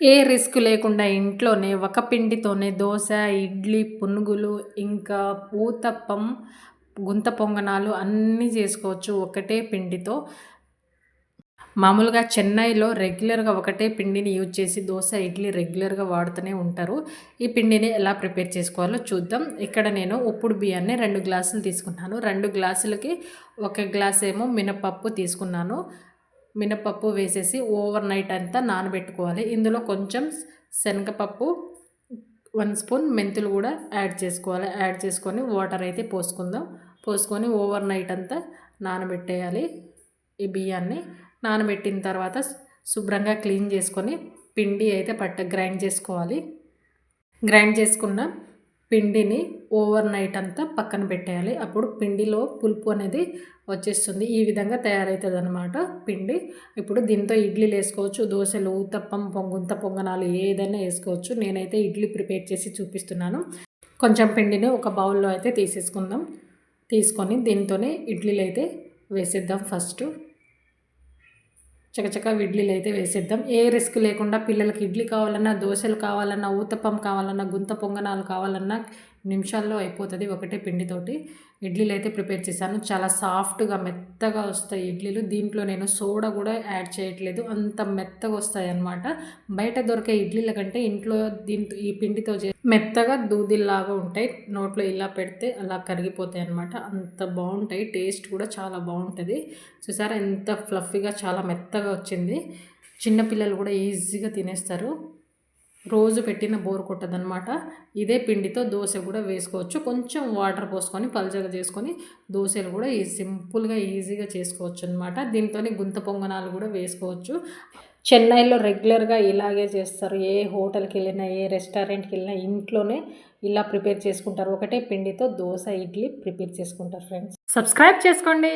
ఏ risk లేకుండా ఇంట్లోనే ఒక పిండితోనే దోస, ఇడ్లీ, పునుగులు, ఇంకా ఊతప్పం, గుంత పొంగనాలు అన్నీ చేసుకోవచ్చు ఒకటే పిండితో. మామూలుగా చెన్నైలో రెగ్యులర్‌గా ఒకటే పిండిని యూజ్ చేసి దోస, ఇడ్లీ రెగ్యులర్‌గా వాడుతూనే ఉంటారు. ఈ పిండిని ఎలా ప్రిపేర్ చేసుకోవాలో చూద్దాం. ఇక్కడ నేను ఉప్పుడు బియ్యాన్ని 2 గ్లాసులు తీసుకున్నాను. 2 గ్లాసులకి 1 గ్లాస్ ఏమో మినపప్పు తీసుకున్నాను. మినపప్పు వేసేసి ఓవర్ నైట్ అంతా నానబెట్టుకోవాలి. ఇందులో కొంచెం శనగపప్పు, 1 స్పూన్ మెంతులు కూడా యాడ్ చేసుకోవాలి. యాడ్ చేసుకొని వాటర్ అయితే పోసుకుందాం. పోసుకొని ఓవర్ నైట్ అంతా నానబెట్టేయాలి ఈ బియ్యాన్ని. నానబెట్టిన తర్వాత శుభ్రంగా క్లీన్ చేసుకొని పిండి అయితే గ్రైండ్ చేసుకోవాలి. గ్రైండ్ చేసుకున్న పిండిని ఓవర్ నైట్ అంతా పక్కన పెట్టేయాలి. అప్పుడు పిండిలో పులుపు అనేది వచ్చేస్తుంది. ఈ విధంగా తయారవుతుంది అనమాట పిండి. ఇప్పుడు దీంతో ఇడ్లీలు వేసుకోవచ్చు, దోశలు, ఊతప్పం, గుంత పొంగనాలు ఏదైనా వేసుకోవచ్చు. నేనైతే ఇడ్లీ ప్రిపేర్ చేసి చూపిస్తున్నాను. కొంచెం పిండిని ఒక బౌల్లో అయితే తీసేసుకుందాం. తీసుకొని దీంతోనే ఇడ్లీలు అయితే వేసేద్దాం. ఫస్ట్ చకచకా ఇడ్లీలు అయితే వేసేద్దాం. ఏ రిస్క్ లేకుండా పిల్లలకి ఇడ్లీ కావాలన్నా, దోశలు కావాలన్నా, ఊతప్పం కావాలన్నా, గుంత పొంగనాలు కావాలన్నా నిమిషాల్లో అయిపోతుంది ఒకటే పిండితోటి. ఇడ్లీలు అయితే ప్రిపేర్ చేశాను. చాలా సాఫ్ట్గా మెత్తగా వస్తాయి ఇడ్లీలు. దీంట్లో నేను సోడా కూడా యాడ్ చేయట్లేదు, అంత మెత్తగా వస్తాయి అన్నమాట. బయట దొరికే ఇడ్లీల కంటే ఇంట్లో ఈ పిండితో మెత్తగా దూదిల్లాగా ఉంటాయి. నోట్లో ఇలా పెడితే అలా కరిగిపోతాయి అన్నమాట. అంత బాగుంటాయి. టేస్ట్ కూడా చాలా బాగుంటుంది. చూసారా ఎంత ఫ్లఫీగా చాలా మెత్తగా వచ్చింది. చిన్నపిల్లలు కూడా ఈజీగా తినేస్తారు. రోజు పెట్టిన బోర్ కొట్టదనమాట. ఇదే పిండితో దోశ కూడా వేసుకోవచ్చు. కొంచెం వాటర్ పోసుకొని పల్చగా చేసుకొని దోశలు కూడా సింపుల్గా ఈజీగా చేసుకోవచ్చు అనమాట. దీంతో గుంత పొంగనాలు కూడా వేసుకోవచ్చు. చెన్నైలో రెగ్యులర్గా ఇలాగే చేస్తారు. ఏ హోటల్కి వెళ్ళినా, ఏ రెస్టారెంట్కి వెళ్ళినా ఇంట్లోనే ఇలా ప్రిపేర్ చేసుకుంటారు. ఒకటే పిండితో దోశ, ఇడ్లీ ప్రిపేర్ చేసుకుంటారు ఫ్రెండ్స్. సబ్స్క్రైబ్ చేసుకోండి.